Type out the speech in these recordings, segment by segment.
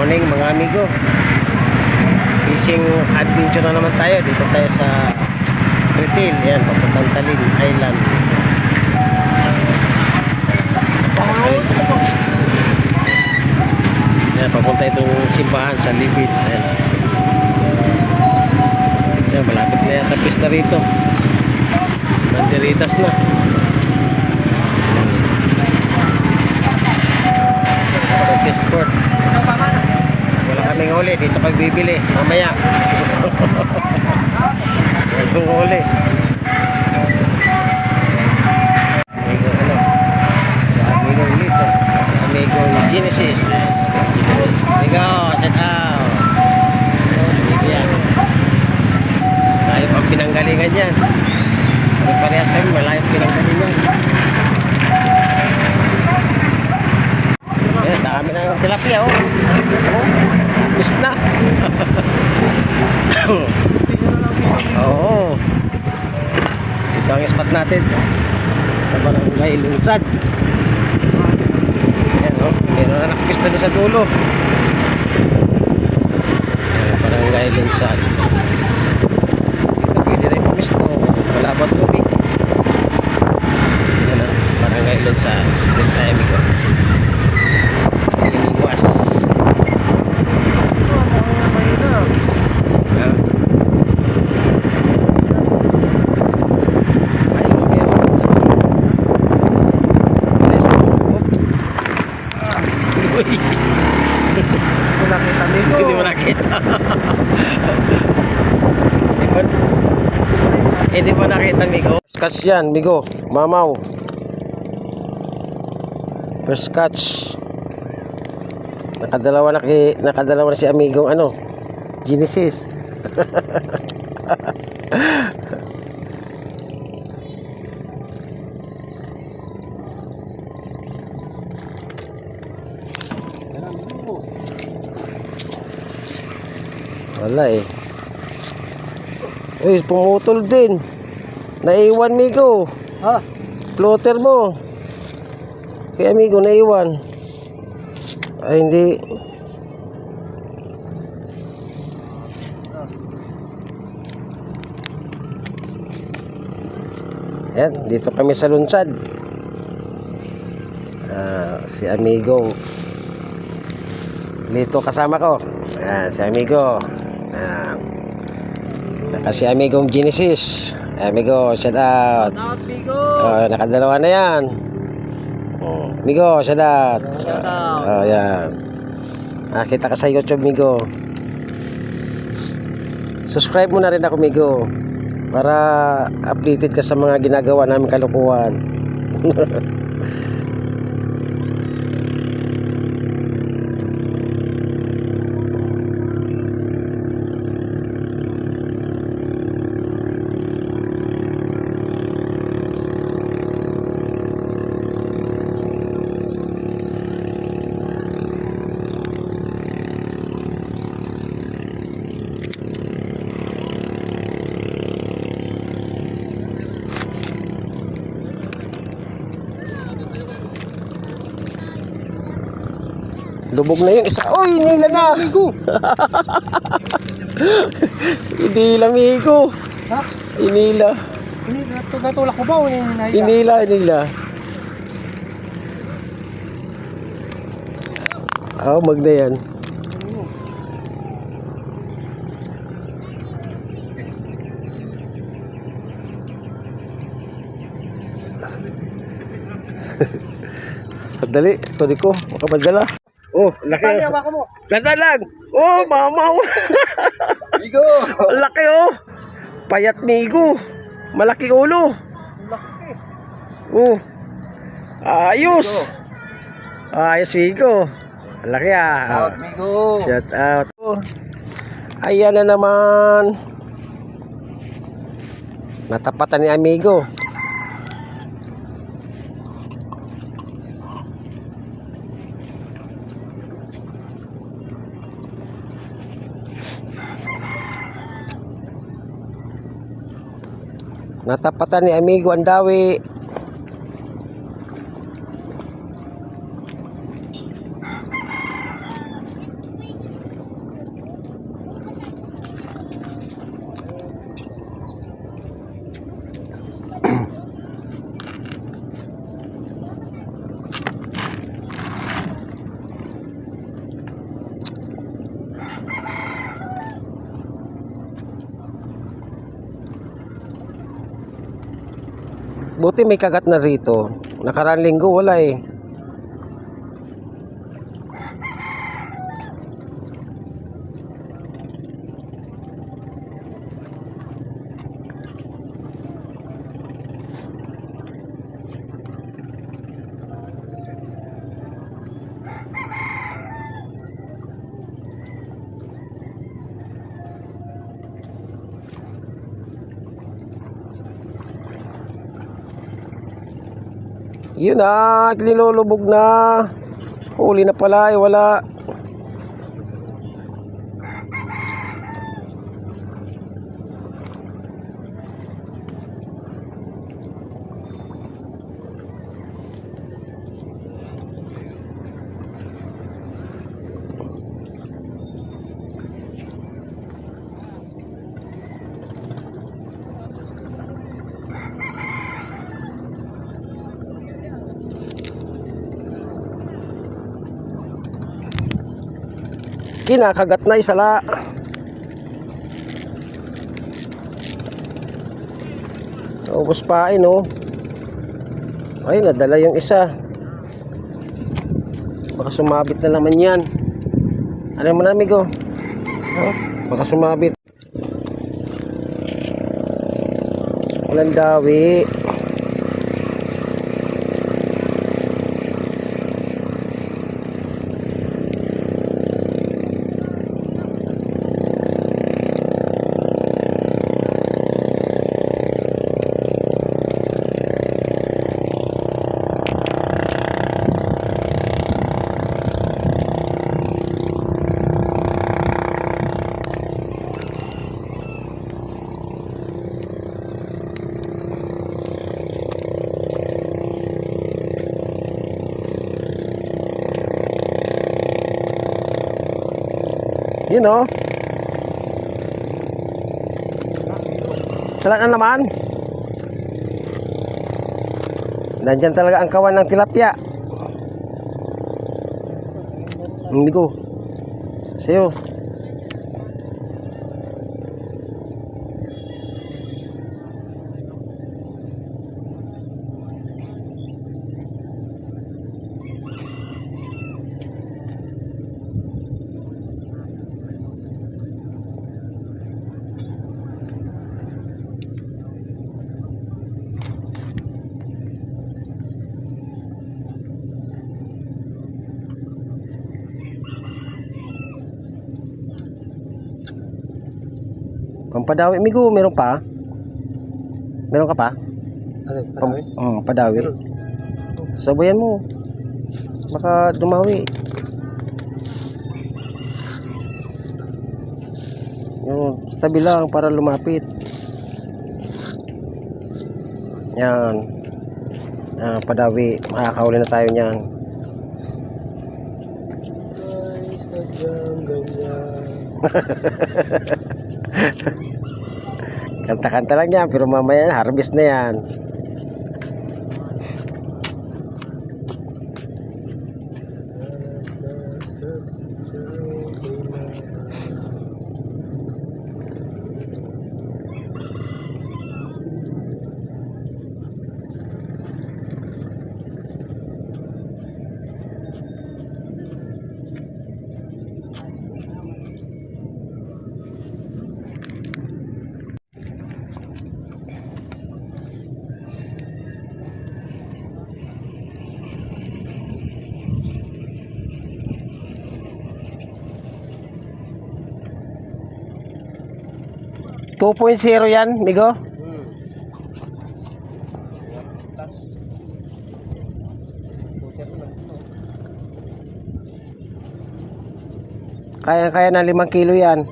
morning mga amigo. Fishing adventure na naman tayo. Dito tayo sa Retail. Yan, papuntang Talin Island. Yan, papunta itong simbahan sa Libid. Yan. Yan, malapit na yata pista rito. Banderitas na. Sport. Wala kaming huli. Dito pag bibili. Mamaya. Walang huli. Amigo ano? Amigo Lito. Amigo Genesis. Amigo, shout out. Sa Libya. Malayo pang pinanggalingan yan. Parehas kami. Malayo pinanggalingan. Dami na yung tilapia, oh. Tapos na. Oo. Ito ang spot natin sa Barangay Lunsad. Ayan, oh. Meron na nakapista doon sa dulo. Ayan, Barangay Lunsad. Dito pwede rin pumisto. Wala ba tubig? Ayan, oh. Barangay Lunsad. Dito tayo, amigo. Hindi mo nakita. Hindi mo nakita, Migo. Catch yan, Migo. Mamaw. First catch. Nakadalawa na si Amigong ano, Genesis. Wala eh. Uy, pumutol din. Naiwan, Migo. Ha? Floater mo. Kaya Migo, naiwan. Ay, hindi. Ayan, dito kami sa Lunsad. Si Amigo Lito kasama ko. Si Amigo. Saka si Amigong Genesis. Amigo, shout out. Shout out, Amigo. Nakadalawa na yan. Amigo, shout out. Shout out. Yan. Nakita ka sa YouTube, Amigo. Subscribe mo na rin ako, Amigo. Para updated ka sa mga ginagawa namin kalukuhan. Lubog na yung isa. Uy, inila na. Amigo. Inila, Amigo. Ha? Inila. Natulak ko ba o inila? Inila. Mag na yan. Dali, tuloy ko. Makamadala. Oh, laki. Ganda lang. Oh, mamaw. Amigo. Laki, oh. Payat, Migo. Malaki ulo. Laki. Oh. Ayos. Ayos, Migo. Laki, ah. Shout out, Amigo. Shout out. Oh. Ayan na naman. Natapatan ni Amigo. Natapatan ni Amigo ang dawi. Buti may kagat na rito. Nakaraan linggo wala eh. Yun na, nilulubog na. Huli na pala, wala. Kinakagat na isala. Ubus pa no. Ay, nadala yung isa. Baka sumabit na naman yan. Ano mo na, amigo? Baka sumabit. Walang dawi. Yun o. Sala na naman. Nandyan talaga ang kawan ng tilapia. Hindi ko. Sa'yo. Pampadawi, amigo, meron pa? Meron ka pa? Ano? Padawi. Sabayan mo. Baka dumawi. Yun, sa tabi lang para lumapit. Yan. Padawi. Makakahuli na tayo niyan. Kanta-kanta lang yan, pero mamaya harvest na yan. .0 yan, migo. Kaya na 5 kilo yan.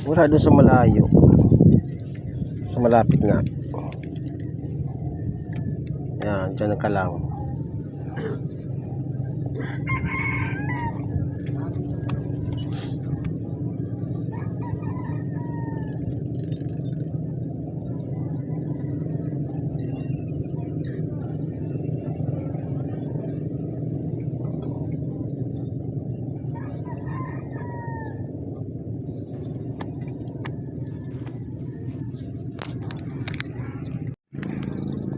Wala doon sa malayo. Sa malapit nga. Yan, dyan ka lang.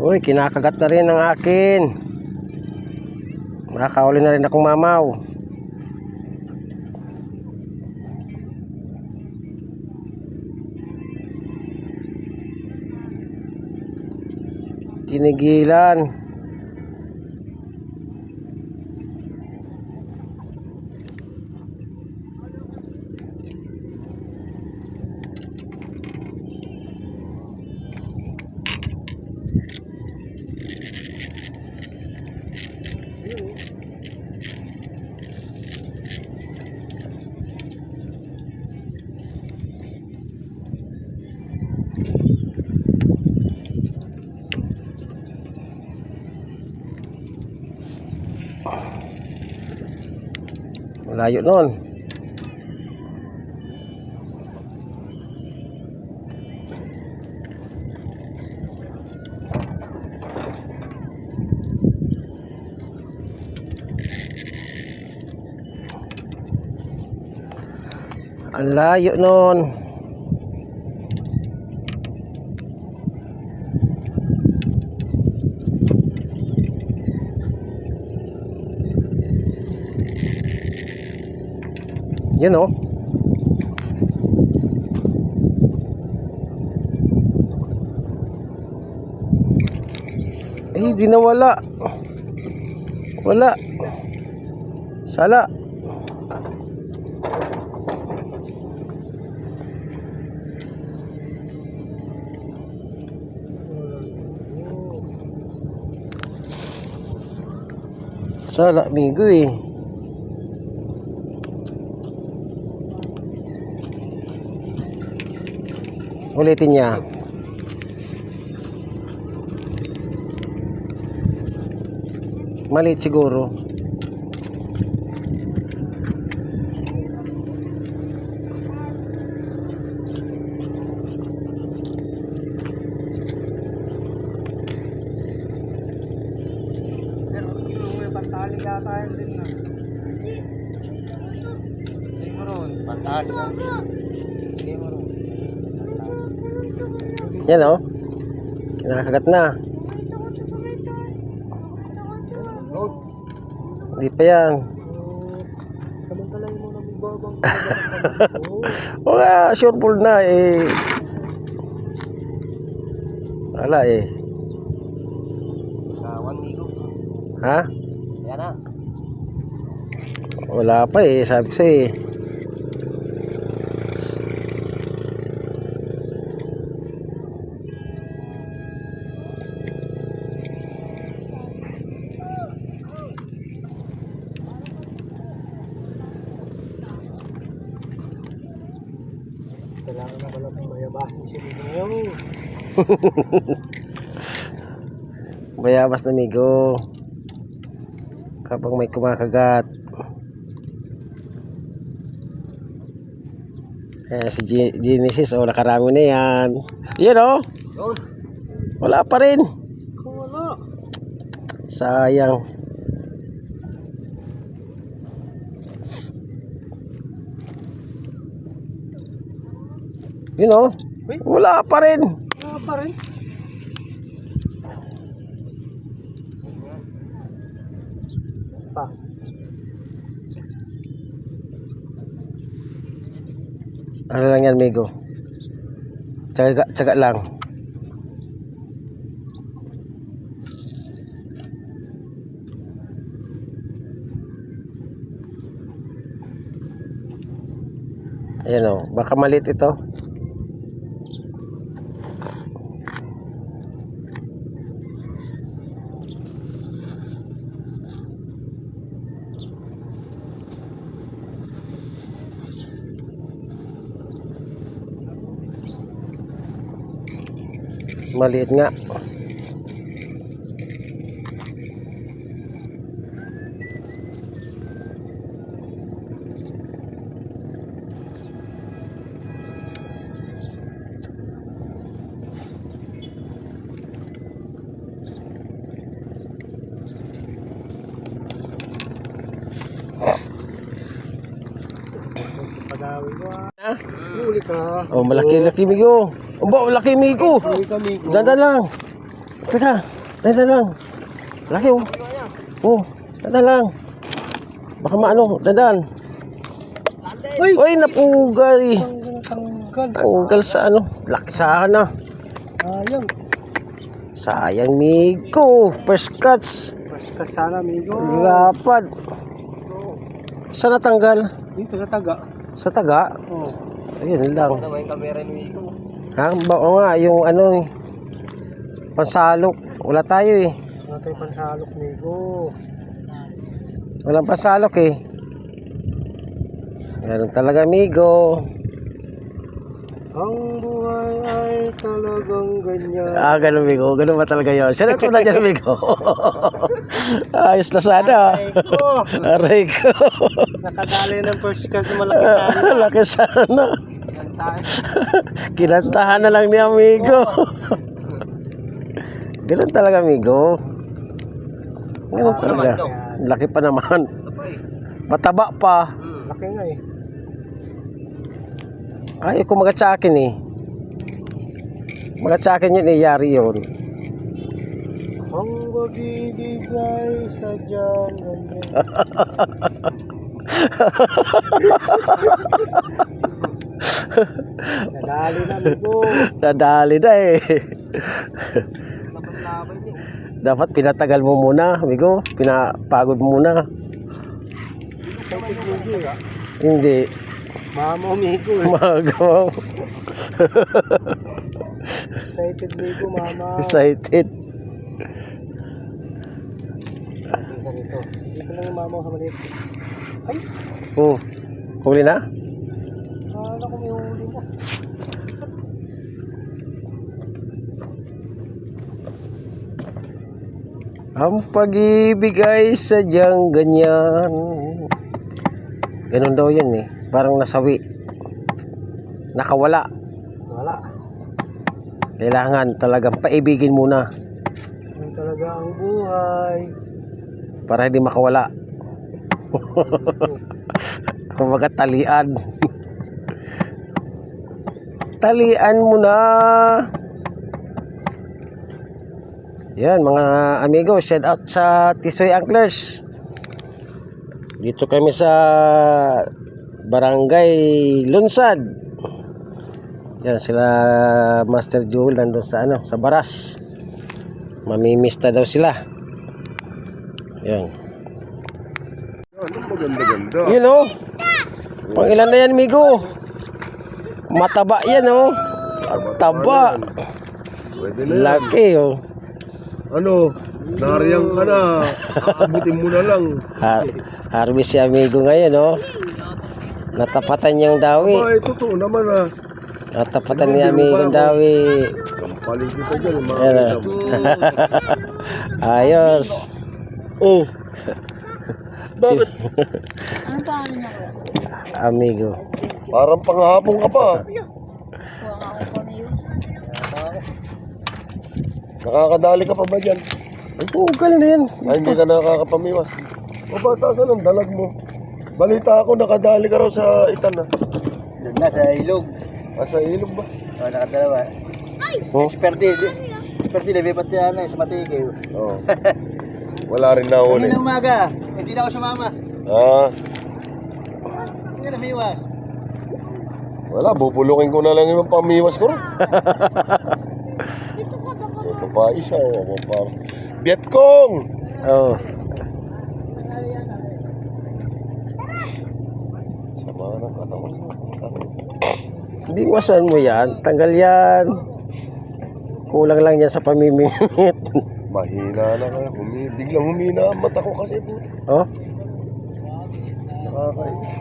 Uy, kinakagat na rin ang akin. Nakakauli na rin akong mamaw. Tinigilan. Malayo nun. Ang layo nun. Yun o. Eh, di nawala. Wala. Sala. Sala, amigo eh. Ulitin niya. Maliit siguro. Pantali yata yun din na. Hindi mo ron. Pantali. Hindi mo ron. Yan o. Kinakagat na. Load. Hindi pa yan. Samantalay mo na may babang. Wala, sure ball na eh. Wala eh. 1 migo. Ha? Yan na. Wala pa eh, sabi ko eh. Kailangan na pala may mayabasin si Migo ngayon. Bayabas na migo. Kapag may kumakagat. Si Genesis, nakarami na yan. Yan o. Yun. Wala pa rin. Wala. Sayang. Yun o. Wala pa rin. Wala pa rin. Pa. Ano lang yan, Migo? Tsaga lang. Ayan o, baka maliit ito. Maliit nga. Padawi ko ah. Ha? Huli ka. Oh, malaki-laki migo. Umba, malaki migo. Huli ka, migo. Dandan lang. Teka, dandan lang. Laki oh. Oh, dandan lang. Baka maano, dandan. Uy! Uy, napugal. Tanggal. Tanggal sa ano. Laki sana. Ayun. Sayang migo. First catch. Mas ka sana, migo. Lapad. Saan natanggal? Dito sa taga. Sa taga? Oh. Ayun lang. Ano ba yung kamera ni migo? Ha? Oo nga, yung ano, pansalok. Wala tayo eh. Ano tayo pansalok, migo? Walang pansalok eh. Ganun talaga, amigo. Ang buhay ay talagang ganyan. Ah, ganun, amigo. Ganun ba talaga yun? Siya na tulad yan, amigo. Ayos na sana. Ay ko! Aray ko. Nakadali ng first class na malaki sana. Laki sana. Kantahan. Kinantahan na lang ni amigo. Ganun talaga, amigo. Ganun talaga. Laki pa naman. Mataba pa. Laki nga eh. Ayaw ko magatsakin eh. Magatsakin yun eh, yari yun. Ang pag-ibig ay sadyang ganyan. Nadali na, migo. Nadali na eh. Dapat pinatagal mo muna, amigo. Pinapagod mo muna. Excited, migo eh. Hindi. Mama, migo eh. Magaw. Excited, migo, mama. Excited. Ganito. Dito lang yung mama ko sa maliit. Ay! Oh. Huli na? Kala ko may huli mo. Ang pag-ibig ay sadyang ganyan. Ganun daw yun eh. Parang nasawi. Nakawala. Wala. Kailangan talagang paibigin muna Yan talaga ang buhay. para hindi makawala. Kumbaga talian. Talian mo na. Yan mga amigo, shout out sa Tisoy Anglers. Dito kami sa Barangay Lunsad. Yan sila Master Joel nandun sa ano, sa Baras. Mamimista daw sila. Yan. Maganda-ganda. Yun oh. Pang ilan na yan, amigo? Mataba yan oh. Taba. Pwede na yan. Laki oh. Ano, nariyang ka na. Aabutin mo na lang. Harvest si amigo ngayon oh. Natapatan niyang dawi. Ay, totoo naman ah. Natapatan ni amigo ang dawi. Kampaling kita dyan. Yan oh. Ayos. Oh. Bakit? Amigo. Parang panghapon ka pa. Nakakadali ka pa ba dyan? Ang pugal na yan. Ay, hindi ka nakakapamiwas. O bata, saan ang dalag mo? Balita ako, nakadali ka raw sa itan ah. Doon na sa ilog. Sa ilog ba? O, nakadalawa. Oh. Expertise lipat yan eh, sa matigil. Oo. Wala rin nahuli. Kanina umaga, hindi na ako sumama. Ah, Sige na, miwas. wala, bubulukin ko na lang yung pamiwas ko rin. Ito pa isa, oh, parang Vietcong! Oh. Sama ng katawan mo. Hindi wasan mo yan. Tanggal yan. Kulang lang yan sa pamimingit. Mahina na kayo. Biglang humina ang mata ko kasi po. Oh. Nakakainis.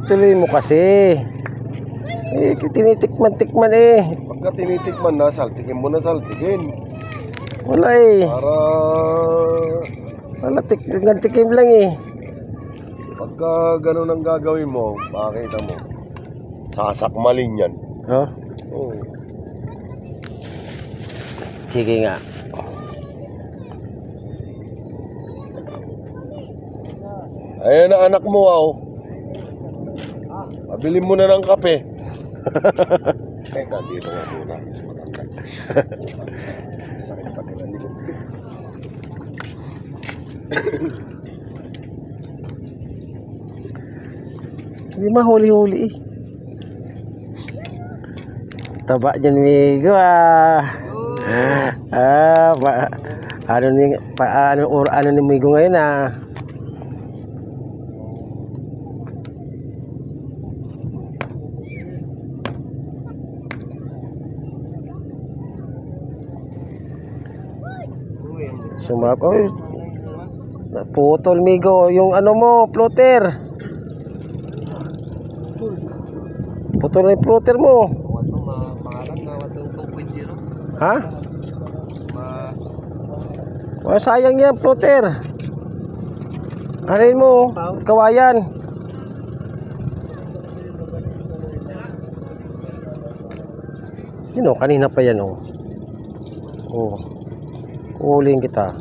Tuloy mo kasi. Eh, tinitikman-tikman eh. pagka tinitikman na, saltikin mo na saltikin. Wala eh. Para Wala, tikim lang eh. pagka ganun ang gagawin mo, makakita mo, sasakmalin yan. Oh, Oo. sige nga. Ayan na anak mo, pabili mo na ng kape. Nandito nga muna. Matanda. Sakit pati ng likod. Hindi mahuli-huli eh. Taba dyan, Migo ano ni Migo ngayon Sumap. Oh, putol, Migo. Yung ano mo, plotter. Putol na yung plotter mo. Pangalan na 2.0. Ha? Oh, sayang yan, plotter. Anin mo, kawayan. Yun o, kanina pa yan o. Oh. Uhulihin kita.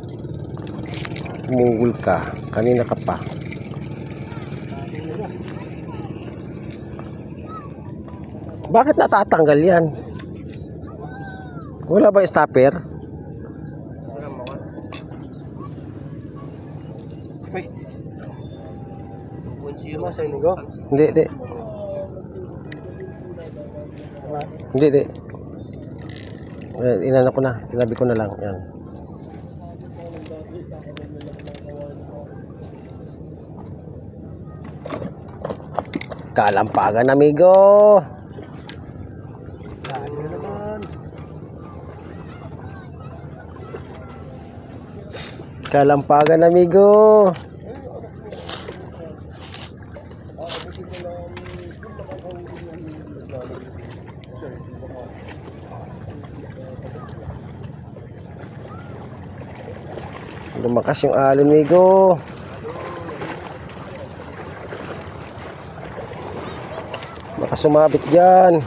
Umugul ka. Kanina ka pa. Bakit natatanggal yan? Wala ba stopper? Uy. 2.0 sa inigo. Hindi. Hindi. Inano ko na. Tinabi ko na lang. Yan. Kalampagan, amigo. Daan nyo naman. Kalampagan, amigo. Lumakas yung alon, amigo. Baka sumabit dyan.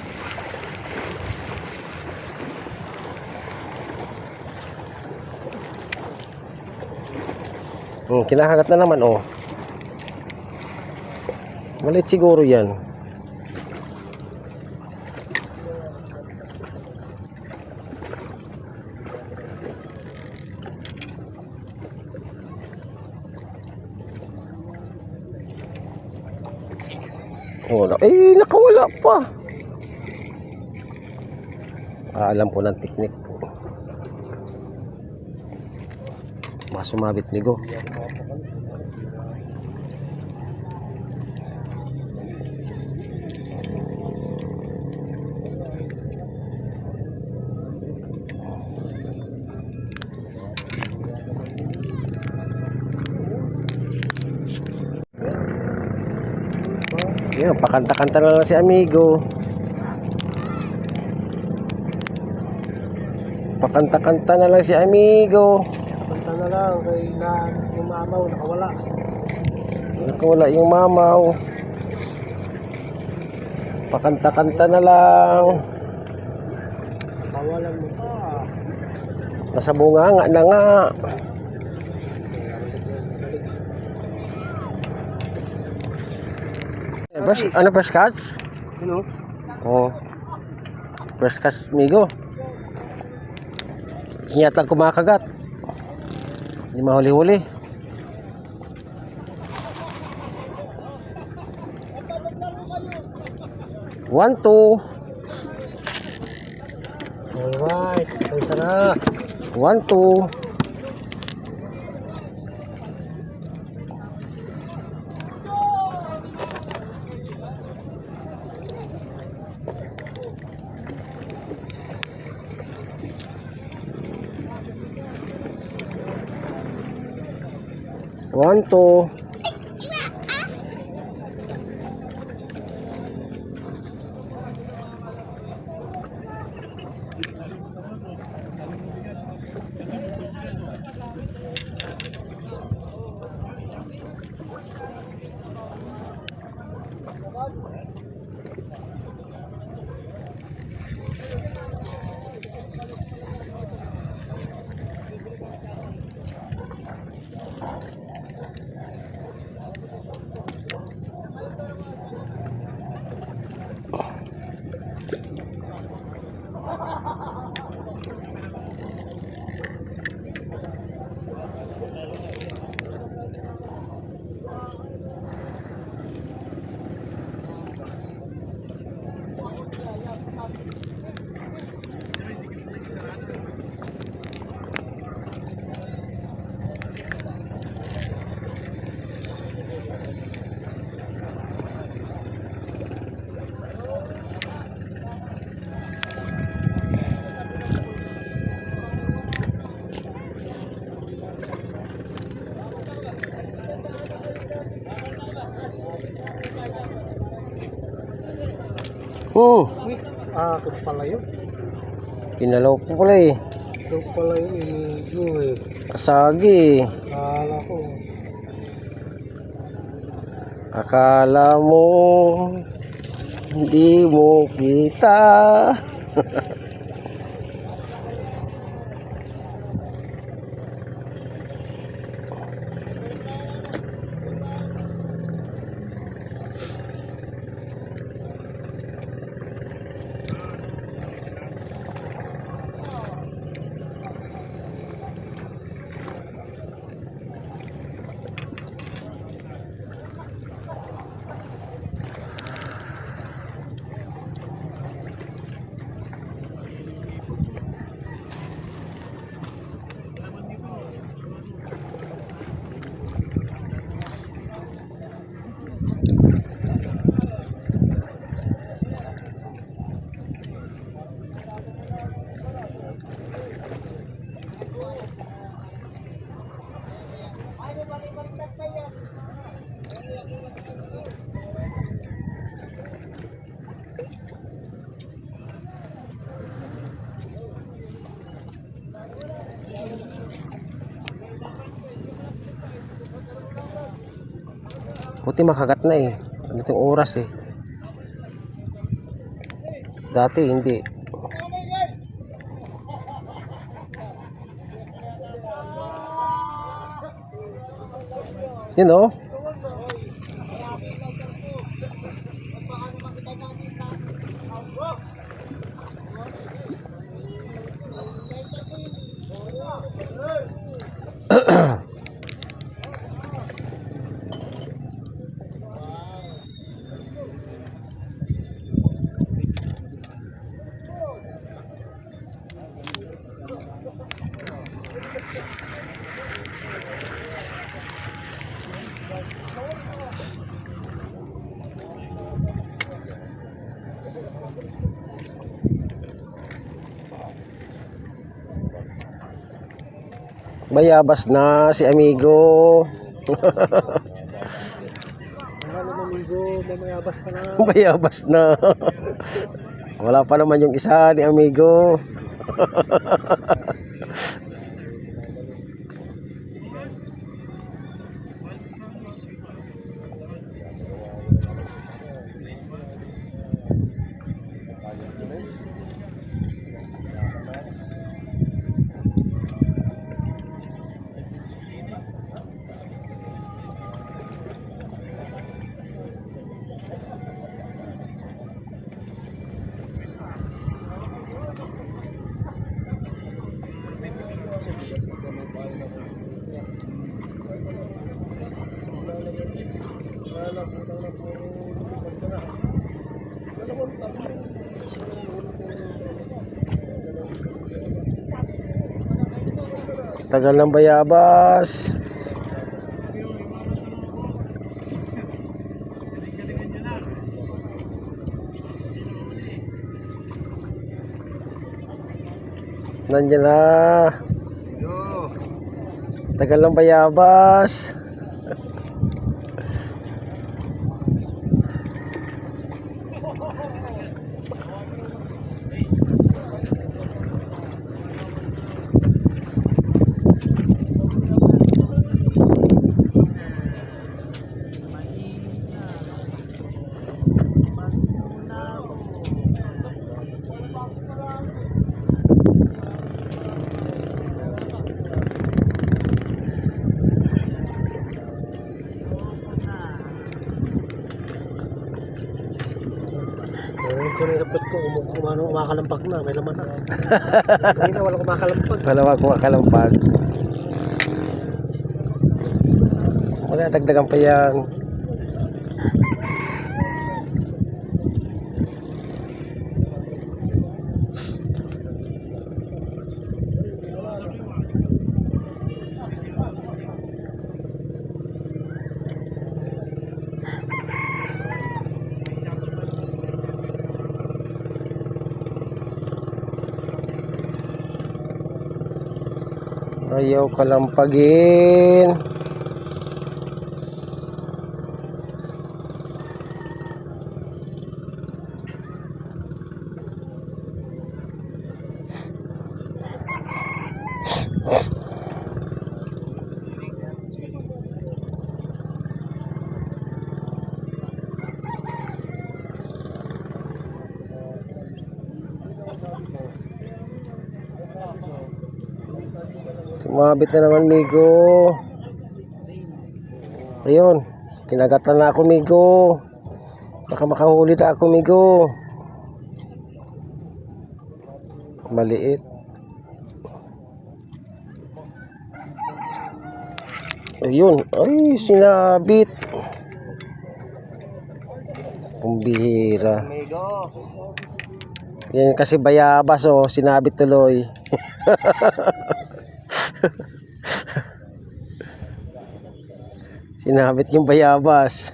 Kinahagat na naman, oh. Malit siguro yan. Oh, nakawala pa. Alam ko ng teknik. Masumabit, Migo. Yan, pakanta-kanta na lang si amigo. Pakanta-kanta na lang si amigo. Punta na lang kay yung mamaw nakawala. Nakawala yung mamaw. Pakanta-kanta na lang. Kawalan mo pa. Nasa bunganga na nga. Ano fresh cuts? Ano? Oo. Fresh cuts, amigo. Hindi yata kumakagat. Hindi mahuli-huli. One, two. Alright, punta na. 1, 2. One, two. Uy, ako pala yun. Pinalaw po pala eh. Ito pala yun, inigo eh. Kasagi. Kala ko. Akala mo hindi mo kita. Buti makagat na eh. Ganitong oras eh. Dati hindi. Yun oh. Bayabas na si amigo. Ano amigo, mamayabas ka na. Bayabas na. Wala pa naman yung isa ni amigo. Tagal ng bayabas. Nandiyan na. Tagal ng bayabas. Kung nilapit ko, umakalampak na, may laman na. Hindi na, wala kumakalampak. Wala kumakalampag. Wala, dagdagan pa yan. Ayaw kalampagin. Sumabit na naman, Migo. Ayun, kinagatan na ako, Migo. Baka makahuli na ako, Migo. Maliit. Ayun, ay sinabit. Pumbihira. Amigo. Yan kasi bayabas, oh, sinabit tuloy. Sinabit yung bayabas.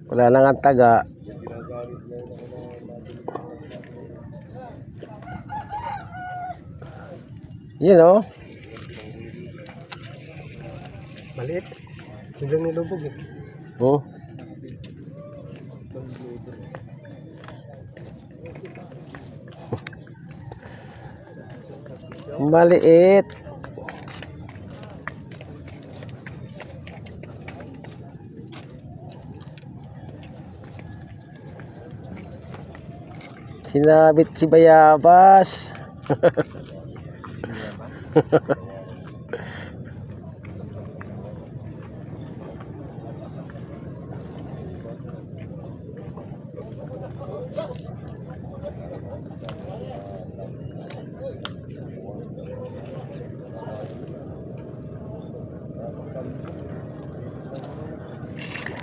Wala nang ang taga. Yun, oh. Maliit. Biglang nilubog eh. Oh. Maliit. Sinabit si bayabas.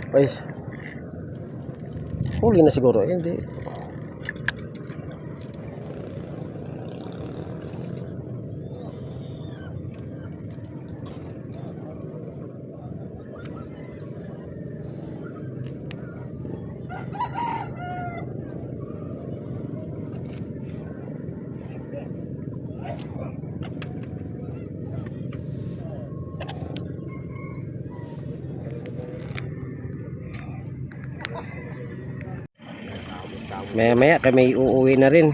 Guys, huli na siguro, hindi. Maya maya kami uuwi na rin.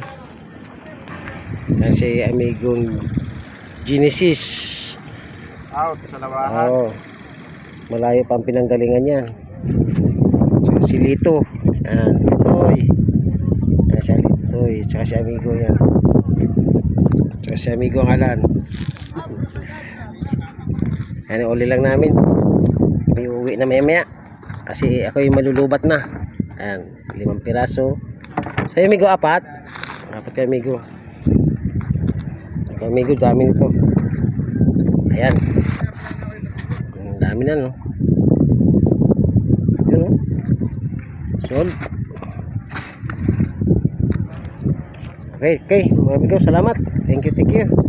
Kasi amigong Genesis. Out sa lawahan. Oo. Malayo pa ang pinanggalingan yan. Tsaka si Lito. Yan, Litoy. Yan si Litoy. Tsaka si amigo yan. Tsaka si amigo ang Alan. Yan, uli lang namin. Kami uuwi na maya maya. Kasi ako yung malulubat na. Ayan, 5 piraso. Sa amigo 4. 4 kay amigo. Kay amigo dami nito. Ayan. Ang dami na, no. Yun, no. Sold. Okay, mga amigo, salamat. Thank you.